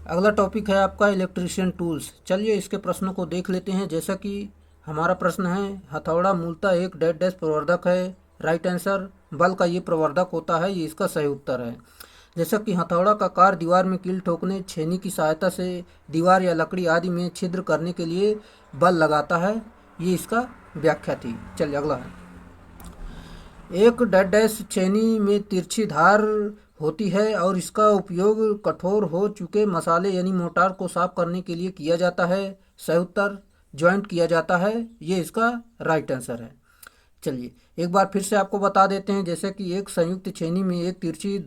अगला टॉपिक है आपका इलेक्ट्रीशियन टूल्स। चलिए इसके प्रश्नों को देख लेते हैं। जैसा कि हमारा प्रश्न है, हथौड़ा मूलतः एक डैश डैश प्रवर्धक है। राइट आंसर, बल का ये प्रवर्धक होता है, ये इसका सही उत्तर है। जैसा कि हथौड़ा का कार दीवार में कील ठोकने, छेनी की सहायता से दीवार या लकड़ी आदि में छिद्र करने के लिए बल लगाता है, ये इसका व्याख्या थी। चलिए अगला है, एक डैश डैश छेनी में तिरछी धार होती है और इसका उपयोग कठोर हो चुके मसाले यानी मोर्टार को साफ करने के लिए किया जाता है। सही उत्तर, जॉइंट किया जाता है, ये इसका राइट आंसर है। चलिए एक बार फिर से आपको बता देते हैं। जैसे कि एक संयुक्त छेनी में एक तिरछी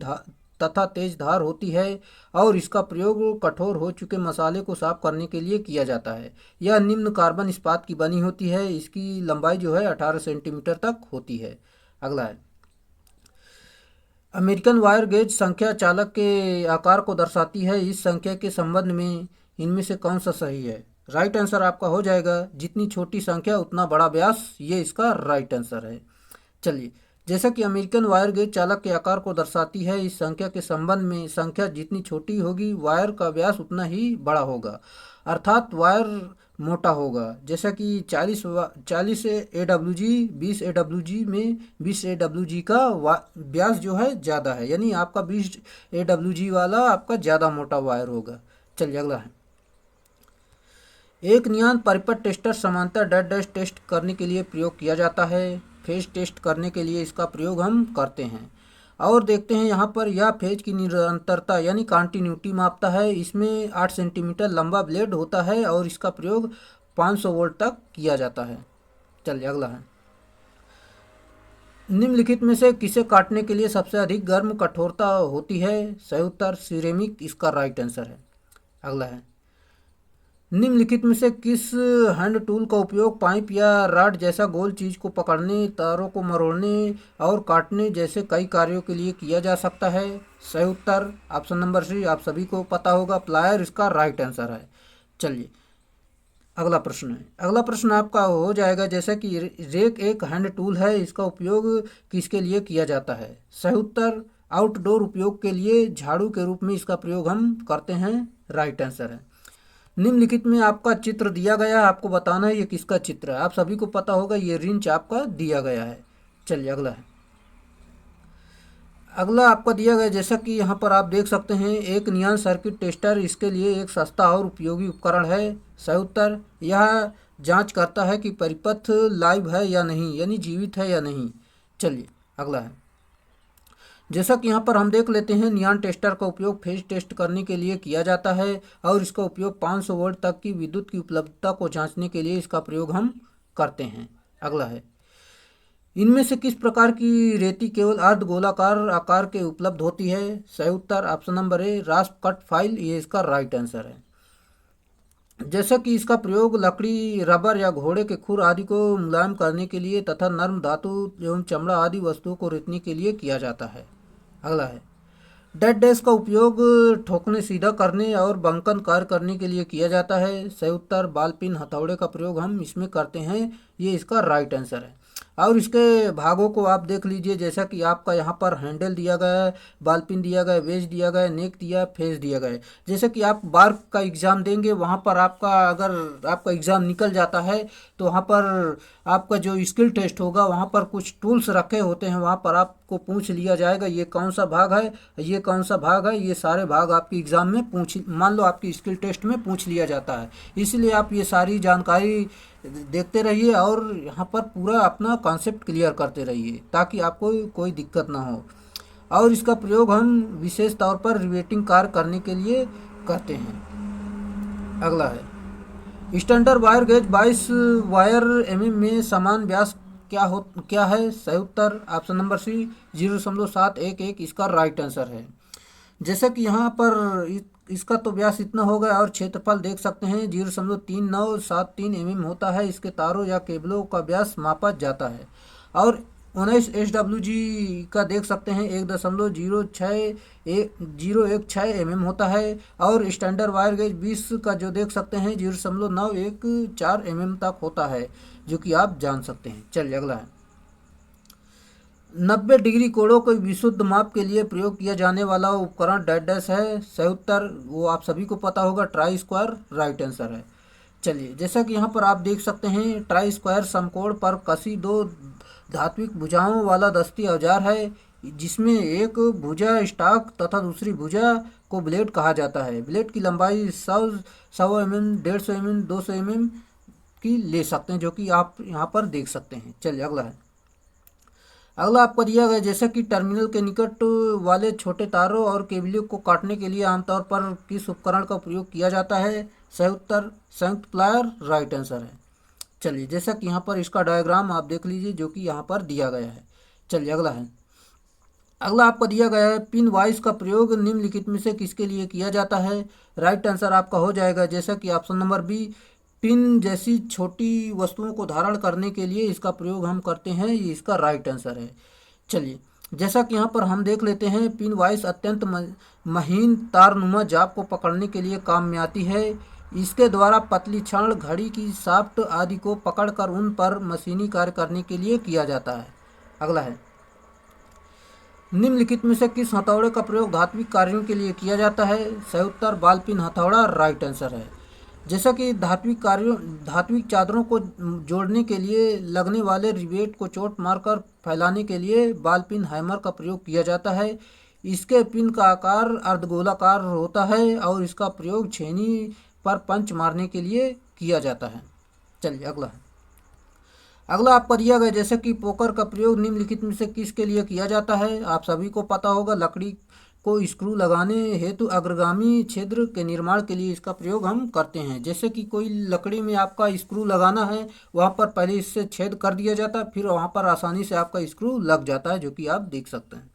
तथा तेज धार होती है और इसका प्रयोग कठोर हो चुके मसाले को साफ करने के लिए किया जाता है। यह निम्न कार्बन इस्पात की बनी होती है। इसकी लंबाई जो है 18 सेंटीमीटर तक होती है। अगला है, अमेरिकन वायर गेज संख्या चालक के आकार को दर्शाती है। इस संख्या के संबंध में इनमें से कौन सा सही है? राइट आंसर आपका हो जाएगा जितनी छोटी संख्या उतना बड़ा व्यास, ये इसका राइट आंसर है। चलिए, जैसा कि अमेरिकन वायर गेज चालक के आकार को दर्शाती है, इस संख्या के संबंध में संख्या जितनी छोटी होगी वायर का व्यास उतना ही बड़ा होगा, अर्थात वायर मोटा होगा। जैसा कि 40 A W G 20 A W G में 20 ए डब्ल्यू जी का व्यास जो है ज़्यादा है, यानी आपका 20 ए डब्ल्यू जी वाला आपका ज़्यादा मोटा वायर होगा। चलिए अगला है, एक नियंत्रण परिपथ टेस्टर समांतर डैश डैश टेस्ट करने के लिए प्रयोग किया जाता है। फेज टेस्ट करने के लिए इसका प्रयोग हम करते हैं। और देखते हैं यहाँ पर, यह फेज की निरंतरता यानी कॉन्टिन्यूटी मापता है। इसमें 8 सेंटीमीटर लंबा ब्लेड होता है और इसका प्रयोग 500 वोल्ट तक किया जाता है। चलिए अगला है, निम्नलिखित में से किसे काटने के लिए सबसे अधिक गर्म कठोरता होती है? सही उत्तर सिरेमिक, इसका राइट आंसर है। अगला है, निम्नलिखित में से किस हैंड टूल का उपयोग पाइप या रॉड जैसा गोल चीज को पकड़ने, तारों को मरोड़ने और काटने जैसे कई कार्यों के लिए किया जा सकता है? सही उत्तर ऑप्शन नंबर सी, आप सभी को पता होगा, प्लायर, इसका राइट आंसर है। चलिए अगला प्रश्न है, अगला प्रश्न आपका हो जाएगा, जैसा कि रेक एक हैंड टूल है, इसका उपयोग किसके लिए किया जाता है? सही उत्तर आउटडोर उपयोग के लिए झाड़ू के रूप में इसका प्रयोग हम करते हैं, राइट आंसर है। निम्नलिखित में आपका चित्र दिया गया है, आपको बताना है ये किसका चित्र है। आप सभी को पता होगा ये रिंच आपका दिया गया है। चलिए अगला है, अगला आपका दिया गया, जैसा कि यहाँ पर आप देख सकते हैं, एक नियंत्रण सर्किट टेस्टर, इसके लिए एक सस्ता और उपयोगी उपकरण है। सही उत्तर, यह जांच करता है कि परिपथ लाइव है या नहीं, यानी जीवित है या नहीं। चलिए अगला है, जैसा कि यहाँ पर हम देख लेते हैं, नियॉन टेस्टर का उपयोग फेज टेस्ट करने के लिए किया जाता है और इसका उपयोग 500 वोल्ट तक की विद्युत की उपलब्धता को जांचने के लिए इसका प्रयोग हम करते हैं। अगला है, इनमें से किस प्रकार की रेती केवल अर्ध गोलाकार आकार के उपलब्ध होती है? सही उत्तर option number A, rasp cut file, ये इसका राइट आंसर है। जैसा कि इसका प्रयोग लकड़ी, रबर या घोड़े के खुर आदि को मुलायम करने के लिए तथा नर्म धातु एवं चमड़ा आदि वस्तुओं को रेतने के लिए किया जाता है। अगला है, डैश डैश का उपयोग ठोकने, सीधा करने और बंकन कार्य करने के लिए किया जाता है। सही उत्तर बाल पिन, हथौड़े का प्रयोग हम इसमें करते हैं, ये इसका राइट आंसर है। और इसके भागों को आप देख लीजिए, जैसा कि आपका यहाँ पर हैंडल दिया गया है, बाल पिन दिया गया है, वेज दिया गया है, नेक दिया है, फेस दिया गया है। जैसे कि आप बार का एग्ज़ाम देंगे, वहाँ पर आपका अगर आपका एग्ज़ाम निकल जाता है तो वहाँ पर आपका जो स्किल टेस्ट होगा, वहाँ पर कुछ टूल्स रखे होते हैं, वहाँ पर आपको पूछ लिया जाएगा ये कौन सा भाग है, ये कौन सा भाग है, ये सारे भाग आपके एग्ज़ाम में मान लो आपकी स्किल टेस्ट में पूछ लिया जाता है। इसलिए आप ये सारी जानकारी देखते रहिए और यहाँ पर पूरा अपना कॉन्सेप्ट क्लियर करते रहिए ताकि आपको कोई दिक्कत ना हो। और इसका प्रयोग हम विशेष तौर पर रिवेटिंग कार्य करने के लिए करते हैं। अगला है, standard wire gauge 22 wire MM में समान व्यास क्या है? सही उत्तर ऑप्शन नंबर सी, 0.711, इसका राइट आंसर है। जैसा कि यहाँ पर इसका तो व्यास इतना होगा और क्षेत्रफल देख सकते हैं 0.3973 mm होता है। इसके तारों या केबलों का व्यास मापा जाता है। और 19 SWG का देख सकते हैं 1.016 mm होता है। और स्टैंडर्ड वायर गेज 20 का जो देख सकते हैं 0.914 mm तक होता है, जो कि आप जान सकते हैं। चलिए अगला है, 90 डिग्री कोणों को विशुद्ध माप के लिए प्रयोग किया जाने वाला उपकरण डैश डैश है। सही उत्तर वो आप सभी को पता होगा, ट्राई स्क्वायर राइट आंसर है। चलिए, जैसा कि यहाँ पर आप देख सकते हैं, ट्राई स्क्वायर समकोण पर कसी दो धात्विक भुजाओं वाला दस्ती औजार है, जिसमें एक भुजा स्टॉक तथा दूसरी भुजा को ब्लेड कहा जाता है। ब्लेड की लंबाई 100 mm, 150 mm, 200 mm की ले सकते हैं, जो कि आप यहाँ पर देख सकते हैं। चलिए अगला है। अगला आपको दिया गया, जैसा कि टर्मिनल के निकट वाले छोटे तारों और केबलों को काटने के लिए आमतौर पर किस उपकरण का प्रयोग किया जाता है? सही उत्तर संयुक्त प्लायर राइट आंसर है। चलिए, जैसा कि यहाँ पर इसका डायग्राम आप देख लीजिए, जो कि यहाँ पर दिया गया है। चलिए अगला है। अगला आपको दिया गया है, पिन वाइज का प्रयोग निम्नलिखित में से किसके लिए किया जाता है? राइट आंसर आपका हो जाएगा, जैसा कि ऑप्शन नंबर बी, पिन जैसी छोटी वस्तुओं को धारण करने के लिए इसका प्रयोग हम करते हैं, ये इसका राइट आंसर है। चलिए, जैसा कि यहाँ पर हम देख लेते हैं, पिन वाइज अत्यंत महीन तारनुमा जाप को पकड़ने के लिए काम में आती है। इसके द्वारा पतली छड़, घड़ी की शाफ्ट आदि को पकड़कर उन पर मशीनी कार्य करने के लिए किया जाता है। अगला है, निम्नलिखित में से किस हथौड़े का प्रयोग धात्विक कार्यों के लिए किया जाता है? सही उत्तर बॉल पिन हथौड़ा राइट आंसर है। जैसा कि धात्विक चादरों को जोड़ने के लिए लगने वाले रिवेट को चोट मारकर फैलाने के लिए बॉल पिन हैमर का प्रयोग किया जाता है। इसके पिन का आकार अर्धगोलाकार होता है और इसका प्रयोग छेनी पर पंच मारने के लिए किया जाता है। चलिए अगला है। अगला आपको दिया गया, जैसे कि पोकर का प्रयोग निम्नलिखित में से किसके लिए किया जाता है? आप सभी को पता होगा, लकड़ी को स्क्रू लगाने हेतु अग्रगामी छिद्र के निर्माण के लिए इसका प्रयोग हम करते हैं। जैसे कि कोई लकड़ी में आपका स्क्रू लगाना है, वहाँ पर पहले इससे छेद कर दिया जाता है, फिर वहाँ पर आसानी से आपका स्क्रू लग जाता है, जो कि आप देख सकते हैं।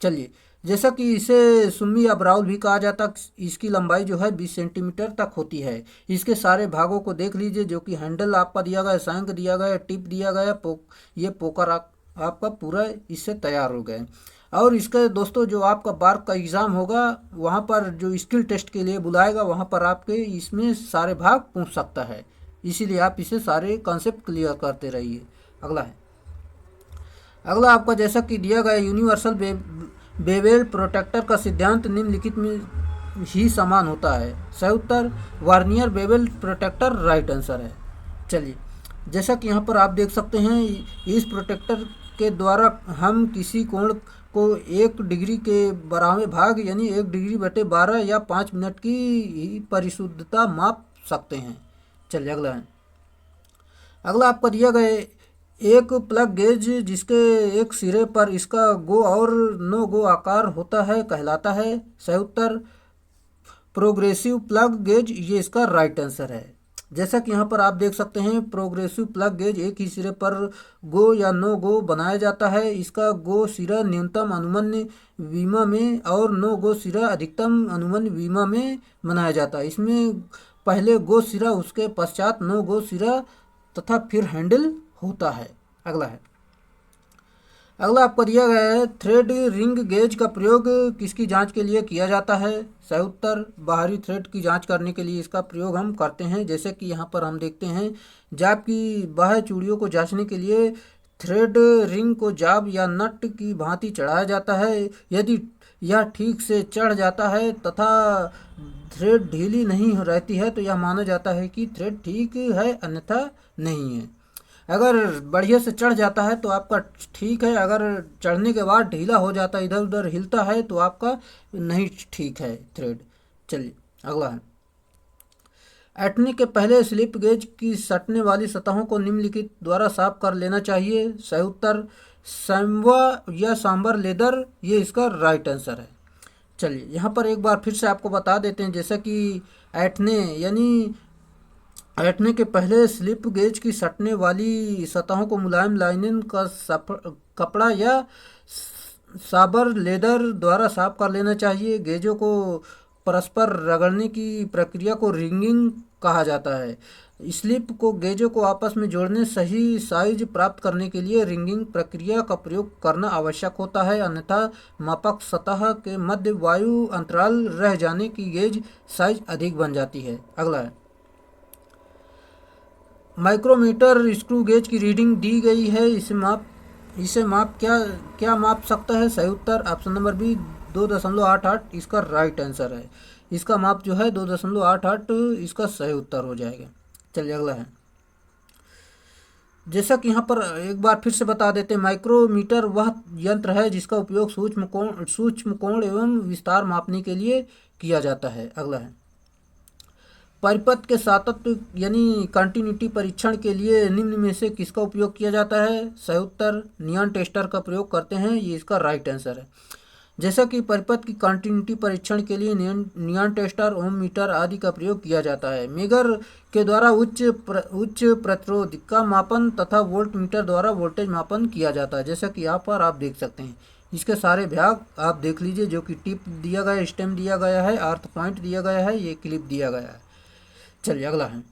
चलिए, जैसा कि इसे सुम्मी या ब्राउल भी कहा जाता है, इसकी लंबाई जो है 20 सेंटीमीटर तक होती है। इसके सारे भागों को देख लीजिए, जो कि हैंडल आपका दिया गया है, शंख दिया गया है, टिप दिया गया है, ये पोकर आपका पूरा इससे तैयार हो गए। और इसका दोस्तों, जो आपका बार्क का एग्ज़ाम होगा, वहाँ पर जो स्किल टेस्ट के लिए बुलाएगा, वहाँ पर आपके इसमें सारे भाग पूछ सकता है, इसीलिए आप इसे सारे कॉन्सेप्ट क्लियर करते रहिए। अगला है। अगला आपका, जैसा कि दिया गया, यूनिवर्सल बेवेल प्रोटेक्टर का सिद्धांत निम्नलिखित में ही समान होता है। सही उत्तर vernier Wavell protector right answer है। चलिए, जैसा कि यहाँ पर आप देख सकते हैं, इस प्रोटेक्टर के द्वारा हम किसी कोण को 1 डिग्री के बराबर भाग यानी 1 डिग्री बटे 12 या 5 मिनट की परिशुद्धता माप सकते हैं। चलिए अगला है। अगला आपका दिया गया, एक प्लग गेज जिसके एक सिरे पर इसका गो और नो गो आकार होता है कहलाता है। सही उत्तर प्रोग्रेसिव प्लग गेज, ये इसका राइट आंसर है। जैसा कि यहाँ पर आप देख सकते हैं, प्रोग्रेसिव प्लग गेज एक ही सिरे पर गो या नो गो बनाया जाता है। इसका गो सिरा न्यूनतम अनुमन्य विमा में और नो गो सिरा अधिकतम अनुमन्य विमा में बनाया जाता है। इसमें पहले गो सिरा, उसके पश्चात नो गो सिरा तथा फिर हैंडल होता है। अगला है। अगला आपको दिया गया है, थ्रेड रिंग गेज का प्रयोग किसकी जांच के लिए किया जाता है? सही उत्तर बाहरी थ्रेड की जांच करने के लिए इसका प्रयोग हम करते हैं। जैसे कि यहाँ पर हम देखते हैं, जाब की बाह्य चूड़ियों को जांचने के लिए थ्रेड रिंग को जाब या नट की भांति चढ़ाया जाता है। यदि यह ठीक से चढ़ जाता है तथा थ्रेड ढीली नहीं रहती है, तो यह माना जाता है कि थ्रेड ठीक है, अन्यथा नहीं है। अगर बढ़िया से चढ़ जाता है तो आपका ठीक है, अगर चढ़ने के बाद ढीला हो जाता है, इधर उधर हिलता है, तो आपका नहीं ठीक है थ्रेड। चलिए अगला है। ऐंठने के पहले स्लिप गेज की सटने वाली सतहों को निम्नलिखित द्वारा साफ कर लेना चाहिए। सही उत्तर सैमवा या सांबर लेदर, ये इसका राइट आंसर है। चलिए, यहाँ पर एक बार फिर से आपको बता देते हैं, जैसा कि ऐंठने के पहले स्लिप गेज की सटने वाली सतहों को मुलायम लाइनिन का कपड़ा या साबर लेदर द्वारा साफ कर लेना चाहिए। गेजों को परस्पर रगड़ने की प्रक्रिया को रिंगिंग कहा जाता है। स्लिप को गेजों को आपस में जोड़ने, सही साइज प्राप्त करने के लिए रिंगिंग प्रक्रिया का प्रयोग करना आवश्यक होता है, अन्यथा मापक सतह के मध्य वायु अंतराल रह जाने की गेज साइज अधिक बन जाती है। अगला है। माइक्रोमीटर स्क्रू गेज की रीडिंग दी गई है, इसे माप इसे माप क्या क्या माप सकता है? सही उत्तर ऑप्शन नंबर बी 2.88 इसका राइट आंसर है। इसका माप जो है 2.88 इसका सही उत्तर हो जाएगा। चलिए अगला है। जैसा कि यहाँ पर एक बार फिर से बता देते हैं, माइक्रोमीटर वह यंत्र है जिसका उपयोग सूक्ष्म कोण एवं विस्तार मापने के लिए किया जाता है। अगला है। परिपथ के सातत्य यानी कंटिन्यूटी परीक्षण के लिए निम्न में से किसका उपयोग किया जाता है? सही उत्तर नियॉन टेस्टर का प्रयोग करते हैं, ये इसका राइट आंसर है। जैसा कि परिपथ की कंटिन्यूटी परीक्षण के लिए नियॉन टेस्टर, ओम मीटर आदि का प्रयोग किया जाता है। मेगर के द्वारा उच्च प्रतिरोध का मापन तथा वोल्ट मीटर द्वारा वोल्टेज मापन किया जाता है। जैसा कि यहाँ पर आप देख सकते हैं, इसके सारे भाग आप देख लीजिए, जो कि टिप दिया गया है, स्टेम दिया गया है, अर्थ पॉइंट दिया गया है, ये क्लिप दिया गया है। चलिए अगला है।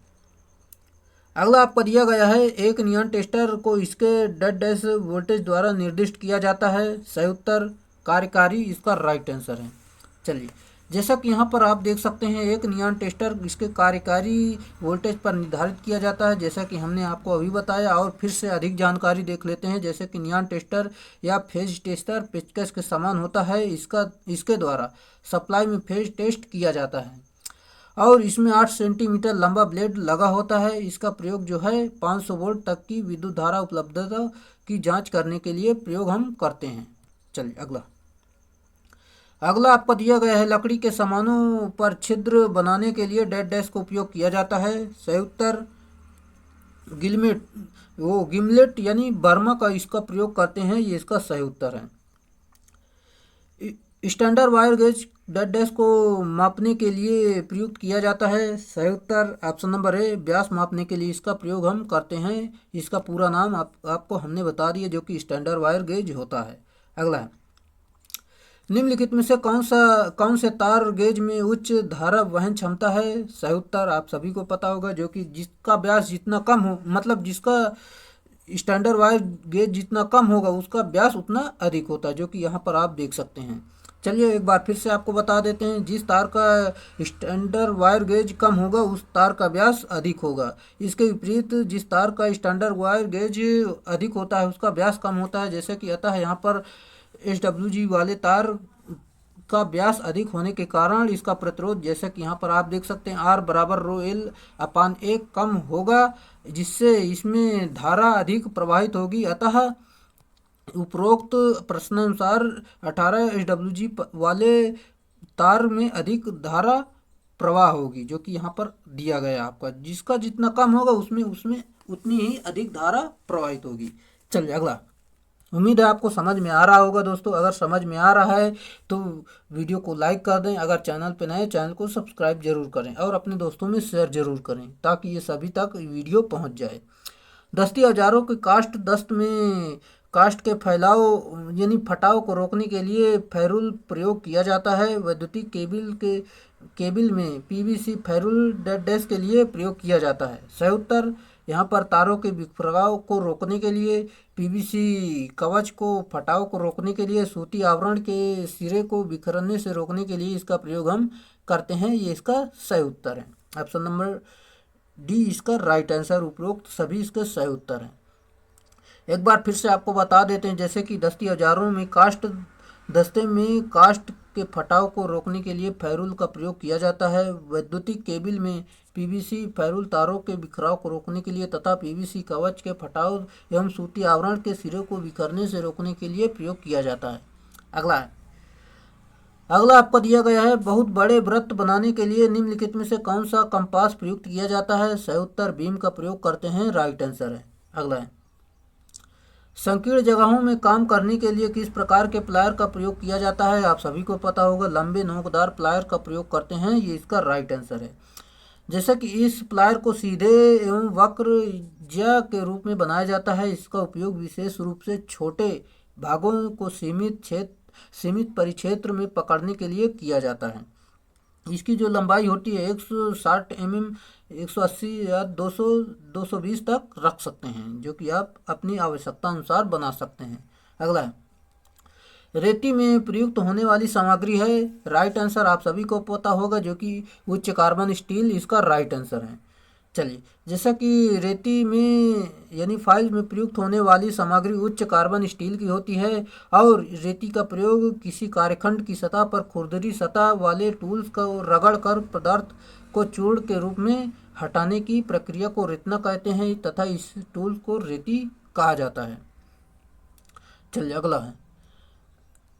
अगला आपको दिया गया है, एक नियॉन टेस्टर को इसके डेड डैश वोल्टेज द्वारा निर्दिष्ट किया जाता है। सही उत्तर कार्यकारी इसका राइट आंसर है। चलिए, जैसा कि यहाँ पर आप देख सकते हैं, एक नियॉन टेस्टर इसके कार्यकारी वोल्टेज पर निर्धारित किया जाता है, जैसा कि हमने आपको अभी बताया। और फिर से अधिक जानकारी देख लेते हैं। जैसे कि नियॉन टेस्टर या फेज टेस्टर पेचकस के समान होता है। इसके द्वारा सप्लाई में फेज टेस्ट किया जाता है और इसमें 8 सेंटीमीटर लंबा ब्लेड लगा होता है। इसका प्रयोग जो है 500 वोल्ट तक की विद्युत धारा उपलब्धता की जांच करने के लिए प्रयोग हम करते हैं। चलिए अगला। अगला आपको दिया गया है, लकड़ी के सामानों पर छिद्र बनाने के लिए डेड डैश का उपयोग किया जाता है। सही उत्तर गिमलेट यानी बर्मा का इसका प्रयोग करते हैं, ये इसका सही उत्तर है। Standard wire gauge dead dash को मापने के लिए प्रयुक्त किया जाता है। सही उत्तर ऑप्शन नंबर ए व्यास मापने के लिए इसका प्रयोग हम करते हैं। इसका पूरा नाम आपको हमने बता दिया, जो कि स्टैंडर्ड वायर गेज होता है। अगला है, निम्नलिखित में से कौन से तार गेज में उच्च धारा वहन क्षमता है? सही उत्तर आप सभी को पता होगा, जो कि जिसका व्यास जितना कम हो, मतलब जिसका स्टैंडर्ड वायर गेज जितना कम होगा उसका व्यास उतना अधिक होता है, जो कि यहाँ पर आप देख सकते हैं। चलिए एक बार फिर से आपको बता देते हैं, जिस तार का स्टैंडर्ड वायर गेज कम होगा उस तार का व्यास अधिक होगा। इसके विपरीत जिस तार का स्टैंडर्ड वायर गेज अधिक होता है उसका व्यास कम होता है। जैसे कि अतः यहाँ पर SWG वाले तार का व्यास अधिक होने के कारण इसका प्रतिरोध, जैसे कि यहाँ पर आप देख सकते हैं, R बराबर रो एल अपान ए कम होगा, जिससे इसमें धारा अधिक प्रवाहित होगी। अतः उपरोक्त प्रश्नानुसार 18 SWG वाले तार में अधिक धारा प्रवाह होगी, जो कि यहाँ पर दिया गया आपका। जिसका जितना कम होगा उसमें उतनी ही अधिक धारा प्रवाहित होगी। चलिए अगला। उम्मीद है आपको समझ में आ रहा होगा दोस्तों। अगर समझ में आ रहा है तो वीडियो को लाइक कर दें। अगर चैनल पे नए, चैनल को सब्सक्राइब जरूर करें और अपने दोस्तों में शेयर जरूर करें, ताकि ये सभी तक वीडियो पहुंच जाए। दस्ती औजारों के कास्ट के फैलाव यानी फटाव को रोकने के लिए फेरुल प्रयोग किया जाता है। वैद्युतिक केबिल में PVC फेरुल डेड डैश के लिए प्रयोग किया जाता है। सही उत्तर यहाँ पर तारों के बिखराव को रोकने के लिए, PVC कवच को फटाव को रोकने के लिए, सूती आवरण के सिरे को बिखरने से रोकने के लिए इसका प्रयोग हम करते हैं, ये इसका सही उत्तर है। ऑप्शन नंबर डी इसका राइट आंसर। उपरोक्त सभी इसके सही उत्तर हैं। एक बार फिर से आपको बता देते हैं, जैसे कि दस्ती औजारों में दस्ते में कास्ट के फटाव को रोकने के लिए फेरुल का प्रयोग किया जाता है। वैद्युतिक केबिल में PVC फेरुल तारों के बिखराव को रोकने के लिए तथा PVC कवच के फटाव एवं सूती आवरण के सिरे को बिखरने से रोकने के लिए प्रयोग किया जाता है। अगला आपको दिया गया है, बहुत बड़े वृत्त बनाने के लिए निम्नलिखित में से कौन सा कंपास प्रयुक्त किया जाता है? सही उत्तर बीम का प्रयोग करते हैं, राइट आंसर है। अगला है, संकीर्ण जगहों में काम करने के लिए किस प्रकार के प्लायर का प्रयोग किया जाता है? आप सभी को पता होगा, लंबे नोकदार प्लायर का प्रयोग करते हैं, ये इसका राइट आंसर है। जैसे कि इस प्लायर को सीधे एवं वक्र ज्या के रूप में बनाया जाता है। इसका उपयोग विशेष रूप से छोटे भागों को सीमित परिक्षेत्र में पकड़ने के लिए किया जाता है। इसकी जो लंबाई होती है 160 mm, 180 या 220 तक रख सकते हैं, जो कि आप अपनी आवश्यकता अनुसार बना सकते हैं। अगला है, रेती में प्रयुक्त होने वाली सामग्री है। राइट आंसर आप सभी को पता होगा, जो कि उच्च कार्बन स्टील इसका राइट आंसर है। चलिए, जैसा कि रेती में यानी फाइल में प्रयुक्त होने वाली सामग्री उच्च कार्बन स्टील की होती है और रेती का प्रयोग किसी कार्यखंड की सतह पर खुरदरी सतह वाले टूल्स को रगड़ कर पदार्थ को चूर्ण के रूप में हटाने की प्रक्रिया को रेतना कहते हैं तथा इस टूल को रेती कहा जाता है। चलिए अगला है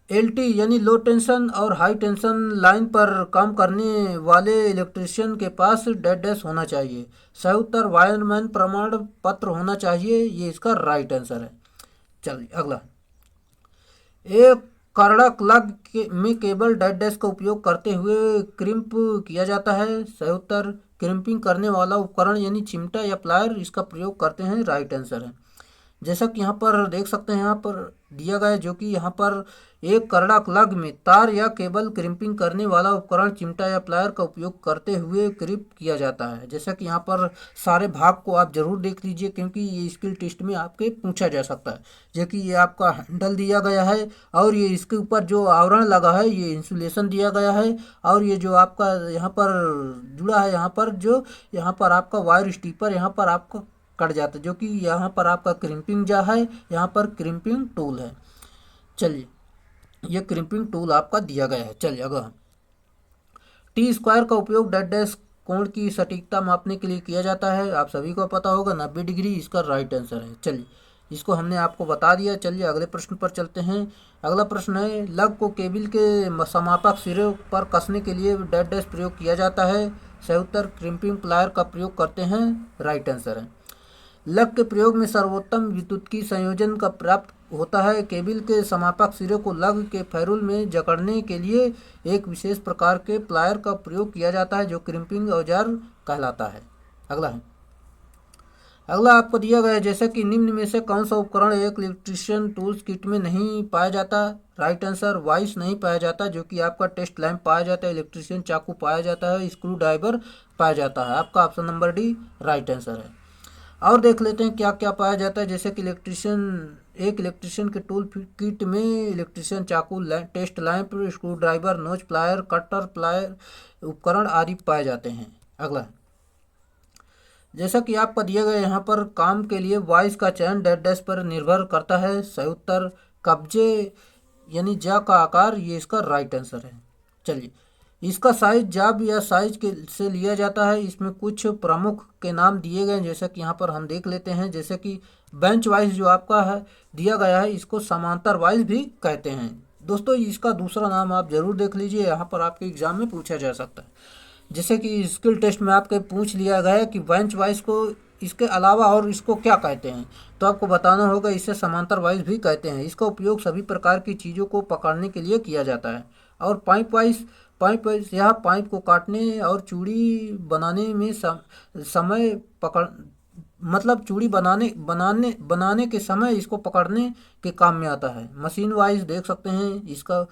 एलटी यानी लो टेंशन और हाई टेंशन लाइन पर काम करने वाले इलेक्ट्रीशियन के पास डेड डैश होना चाहिए। सही उत्तर वायरमैन प्रमाण पत्र होना चाहिए, ये इसका राइट आंसर है। चलिए अगला, एक कड़क में केबल डेड डैश का उपयोग करते हुए क्रिम्प किया जाता है। सही उत्तर क्रिम्पिंग करने वाला उपकरण यानी चिमटा या प्लायर इसका प्रयोग करते हैं, राइट आंसर है। जैसा कि यहाँ पर देख सकते हैं, यहाँ पर दिया गया है जो कि यहाँ पर एक करड़ा क्लग में तार या केबल क्रिम्पिंग करने वाला उपकरण चिमटा या प्लायर का उपयोग करते हुए क्रिप किया जाता है। जैसा कि यहाँ पर सारे भाग को आप जरूर देख लीजिए क्योंकि ये स्किल टेस्ट में आपके पूछा जा सकता है। जो कि ये आपका हैंडल दिया गया है और ये इसके ऊपर जो आवरण लगा है ये इंसुलेशन दिया गया है और ये जो आपका यहाँ पर जुड़ा है यहाँ पर आपका वायर स्टीपर यहाँ पर आपका कट जाता है, जो कि यहाँ पर आपका क्रिम्पिंग जा है, यहाँ पर क्रिम्पिंग टूल है। चलिए, ये क्रिम्पिंग टूल आपका दिया गया है। चलिए अगला, टी स्क्वायर का उपयोग डेड डैश कोण की सटीकता मापने के लिए किया जाता है। आप सभी को पता होगा 90 डिग्री इसका राइट आंसर है। चलिए, इसको हमने आपको बता दिया। चलिए अगले प्रश्न पर चलते हैं। अगला प्रश्न है, लग को केबिल के समापक सिरे पर कसने के लिए डेड डैश प्रयोग किया जाता है। सही उत्तर क्रिम्पिंग प्लायर का प्रयोग करते हैं, राइट आंसर है। लग के प्रयोग में सर्वोत्तम विद्युत की संयोजन का प्राप्त होता है। केबिल के समापक सिरे को लग के फेरुल में जकड़ने के लिए एक विशेष प्रकार के प्लायर का प्रयोग किया जाता है जो क्रिम्पिंग औजार कहलाता है। अगला है, अगला आपको दिया गया है जैसे कि निम्न में से कौन सा उपकरण एक इलेक्ट्रीशियन टूल्स किट में नहीं पाया जाता। राइट आंसर वाइस नहीं पाया जाता, जो कि आपका टेस्ट लैंप पाया जाता है, इलेक्ट्रीशियन चाकू पाया जाता है, स्क्रू ड्राइवर पाया जाता है। आपका option number D right answer है। और देख लेते हैं क्या क्या पाया जाता है। जैसे कि इलेक्ट्रीशियन के टूल किट में इलेक्ट्रीशियन चाकू, टेस्ट लैंप, स्क्रू ड्राइवर, नोच प्लायर, कटर प्लायर उपकरण आदि पाए जाते हैं। अगला, जैसा कि आपका दिया गया यहाँ पर काम के लिए वॉइस का चयन डेड डैश पर निर्भर करता है। सही उत्तर कब्जे यानी जा का आकार, ये इसका राइट आंसर है। चलिए, इसका साइज जाब या साइज के से लिया जाता है। इसमें कुछ प्रमुख के नाम दिए गए जैसा कि यहाँ पर हम देख लेते हैं। जैसे कि बेंच वाइज जो आपका है दिया गया है, इसको समांतर वाइज भी कहते हैं। दोस्तों, इसका दूसरा नाम आप जरूर देख लीजिए, यहाँ पर आपके एग्जाम में पूछा जा सकता है। जैसे कि स्किल टेस्ट में आपके पूछ लिया गया है कि बेंच वाइज को इसके अलावा और इसको क्या कहते हैं, तो आपको बताना होगा इसे समांतर वाइज भी कहते हैं। इसका उपयोग सभी प्रकार की चीज़ों को पकड़ने के लिए किया जाता है। और पाइप वाइज यह पाइप को काटने और चूड़ी बनाने में समय पकड़ मतलब चूड़ी बनाने के समय इसको पकड़ने के काम में आता है। मशीन वाइज देख सकते हैं इसका।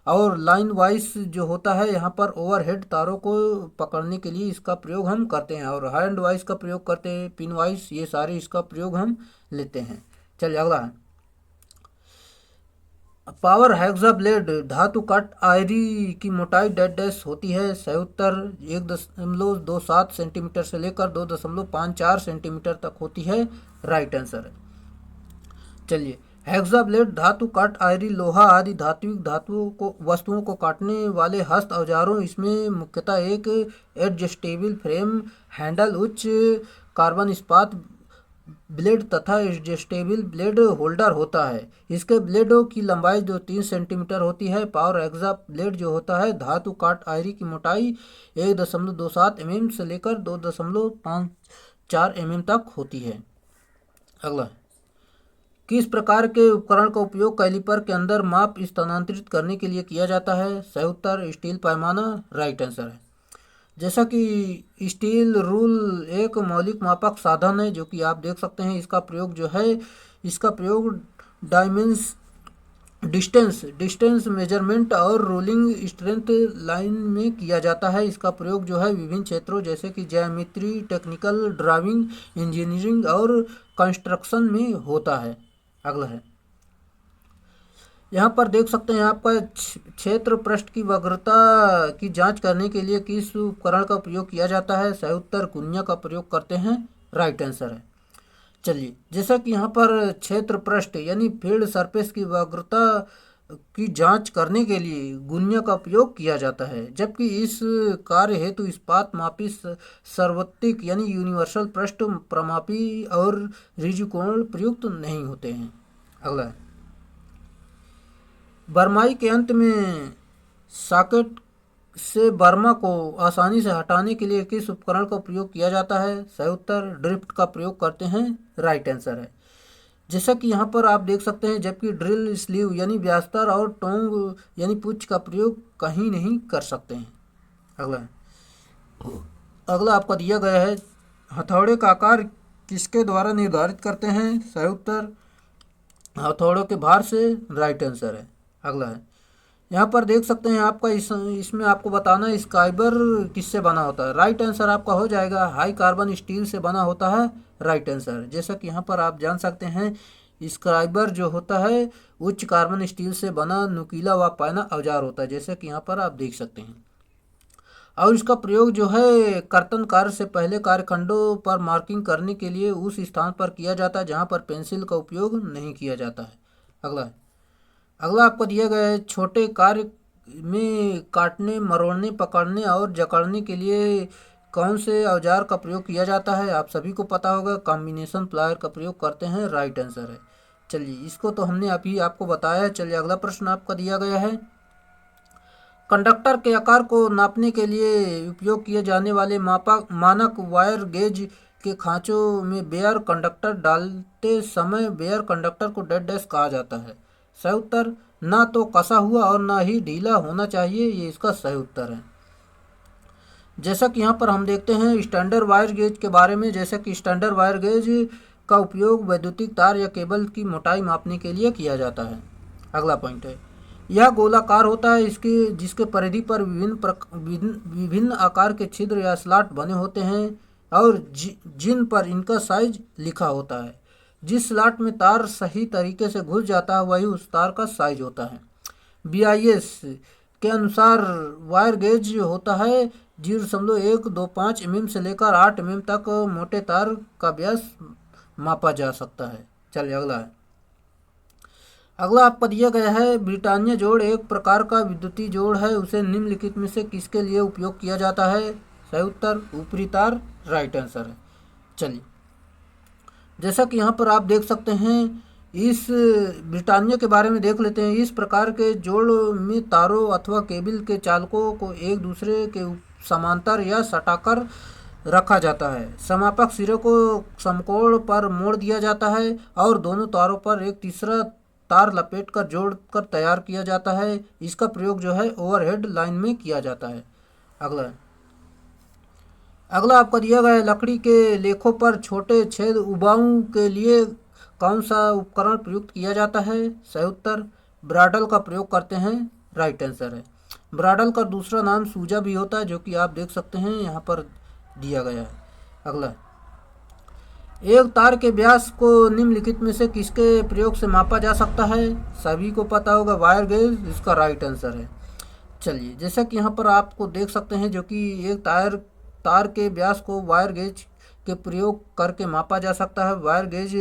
और लाइन वाइज जो होता है यहाँ पर ओवरहेड तारों को पकड़ने के लिए इसका प्रयोग हम करते हैं। और हैंड वाइज का प्रयोग करते हैं, पिन वाइज, ये सारे इसका प्रयोग हम लेते हैं। चलिए अगला है, पावर हेक्सा ब्लेड धातु कट आयरी की मोटाई डेड डैश होती है। सही उत्तर 1.27 सेंटीमीटर से लेकर 2.54 सेंटीमीटर तक होती है, राइट आंसर है। चलिए, हेक्सा ब्लेड धातु काट आयरी लोहा आदि धातुओं वस्तुओं को काटने वाले हस्त औजारों, इसमें मुख्यतः एक एडजस्टेबल फ्रेम हैंडल, उच्च कार्बन इस्पात ब्लेड तथा एडजस्टेबल ब्लेड होल्डर होता है। इसके ब्लेडों की लंबाई जो 3 सेंटीमीटर होती है। पावर हेक्सा ब्लेड जो होता है धातु काट आयरी की मोटाई 1.27 mm से लेकर 2.54 mm तक होती है। अगला, किस प्रकार के उपकरण का उपयोग कैलिपर के अंदर माप स्थानांतरित करने के लिए किया जाता है। सही उत्तर स्टील पैमाना, राइट आंसर है। जैसा कि स्टील रूल एक मौलिक मापक साधन है जो कि आप देख सकते हैं। इसका प्रयोग डिस्टेंस मेजरमेंट और रोलिंग स्ट्रेंथ लाइन में किया जाता है। इसका प्रयोग जो है विभिन्न क्षेत्रों जैसे कि ज्यामिति, टेक्निकल, ड्राइविंग, इंजीनियरिंग और कंस्ट्रक्शन में होता है। अगला है, यहाँ पर देख सकते हैं आपका क्षेत्र पृष्ठ की वक्रता की जांच करने के लिए किस उपकरण का प्रयोग किया जाता है? सही उत्तर गुनिया का प्रयोग करते हैं, राइट आंसर है। चलिए, जैसा कि यहाँ पर क्षेत्र पृष्ठ यानी फील्ड सरफेस की वक्रता की जांच करने के लिए गुनिया का प्रयोग किया जाता है, जबकि इस कार्य हेतु इस्पात मापी सार्वत्रिक यानी यूनिवर्सल पृष्ठ प्रमापी और ऋजुकोण प्रयुक्त नहीं होते हैं। अगला है, बरमाई के अंत में सॉकेट से बर्मा को आसानी से हटाने के लिए किस उपकरण का प्रयोग किया जाता है? सही उत्तर ड्रिफ्ट का प्रयोग करते हैं, राइट आंसर है। जैसा कि यहाँ पर आप देख सकते हैं, जबकि ड्रिल स्लीव यानी ब्यास्तर और टोंग यानी पुच्छ का प्रयोग कहीं नहीं कर सकते हैं। अगला आपका दिया गया है, हथौड़े का आकार किसके द्वारा निर्धारित करते हैं? सही उत्तर हथौड़ों के भार से, राइट आंसर है। अगला है, यहाँ पर देख सकते हैं आपका इसमें आपको बताना है स्काइबर किससे बना होता है? राइट आंसर आपका हो जाएगा हाई कार्बन स्टील से बना होता है, राइट आंसर। जैसा कि यहाँ पर आप जान सकते हैं स्क्राइबर जो होता है उच्च कार्बन स्टील से बना नुकीला व पैना औजार होता है, जैसा कि यहाँ पर आप देख सकते हैं। और इसका प्रयोग जो है कर्तन कार्य से पहले कार्यखंडों पर मार्किंग करने के लिए उस स्थान पर किया जाता है जहाँ पर पेंसिल का उपयोग नहीं किया जाता है। अगला आपको दिया गया है, छोटे कार्य में काटने, मरोड़ने, पकड़ने और जकड़ने के लिए कौन से औजार का प्रयोग किया जाता है? आप सभी को पता होगा, कॉम्बिनेशन प्लायर का प्रयोग करते हैं, राइट आंसर है। चलिए, इसको तो हमने अभी आपको बताया है। चलिए, अगला प्रश्न आपका दिया गया है, कंडक्टर के आकार को नापने के लिए उपयोग किए जाने वाले मानक वायर गेज के खांचों में बेयर कंडक्टर डालते समय बेयर कंडक्टर को डैश डैश कहा जाता है। सही उत्तर ना तो कसा हुआ और ना ही ढीला होना चाहिए, ये इसका सही उत्तर है। जैसा कि यहाँ पर हम देखते हैं स्टैंडर्ड वायर गेज के बारे में, जैसा कि स्टैंडर्ड वायर गेज का उपयोग वैद्युतिक तार या केबल की मोटाई मापने के लिए किया जाता है। अगला पॉइंट है, यह गोलाकार होता है जिसके परिधि पर विभिन्न आकार के छिद्र या स्लॉट बने होते हैं और जिन पर इनका साइज लिखा होता है। जिस स्लॉट में तार सही तरीके से घुस जाता है वही उस तार का साइज होता है। BIS के अनुसार वायर गेज होता है 0.125 mm से लेकर 8 mm तक मोटे तार का व्यास मापा जा सकता है। चलिए, अगला आपका दिया गया है, ब्रिटानिया जोड़ एक प्रकार का विद्युतीय जोड़ है, उसे निम्नलिखित में से किसके लिए उपयोग किया जाता है? सही उत्तर ऊपरी तार, राइट आंसर है। चलिए, जैसा कि यहाँ पर आप देख सकते हैं इस ब्रिटानिया के बारे में देख लेते हैं। इस प्रकार के जोड़ में तारों अथवा केबल के चालकों को एक दूसरे के समांतर या सटाकर रखा जाता है। समापक सिरे को समकोण पर मोड़ दिया जाता है और दोनों तारों पर एक तीसरा तार लपेट कर जोड़कर तैयार किया जाता है। इसका प्रयोग जो है ओवरहेड लाइन में किया जाता है। अगला आपका दिया गया है, लकड़ी के लेखों पर छोटे छेद उबाऊ के लिए कौन सा उपकरण प्रयुक्त किया जाता है? सही उत्तर ब्राडल का प्रयोग करते हैं, राइट आंसर है। ब्राडल का दूसरा नाम सूजा भी होता है, जो कि आप देख सकते हैं यहाँ पर दिया गया है। अगला, एक तार के व्यास को निम्नलिखित में से किसके प्रयोग से मापा जा सकता है? सभी को पता होगा वायर गेज, इसका राइट आंसर है। चलिए, जैसा कि यहाँ पर आपको देख सकते हैं जो कि एक तार के व्यास को वायर गेज के प्रयोग करके मापा जा सकता है। वायर गेज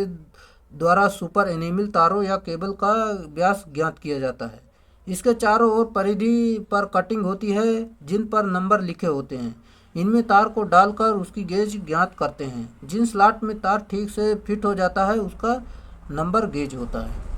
द्वारा सुपर एनेमिल तारों या केबल का व्यास ज्ञात किया जाता है। इसके चारों ओर परिधि पर कटिंग होती है जिन पर नंबर लिखे होते हैं। इनमें तार को डालकर उसकी गेज ज्ञात करते हैं। जिन स्लॉट में तार ठीक से फिट हो जाता है उसका नंबर गेज होता है।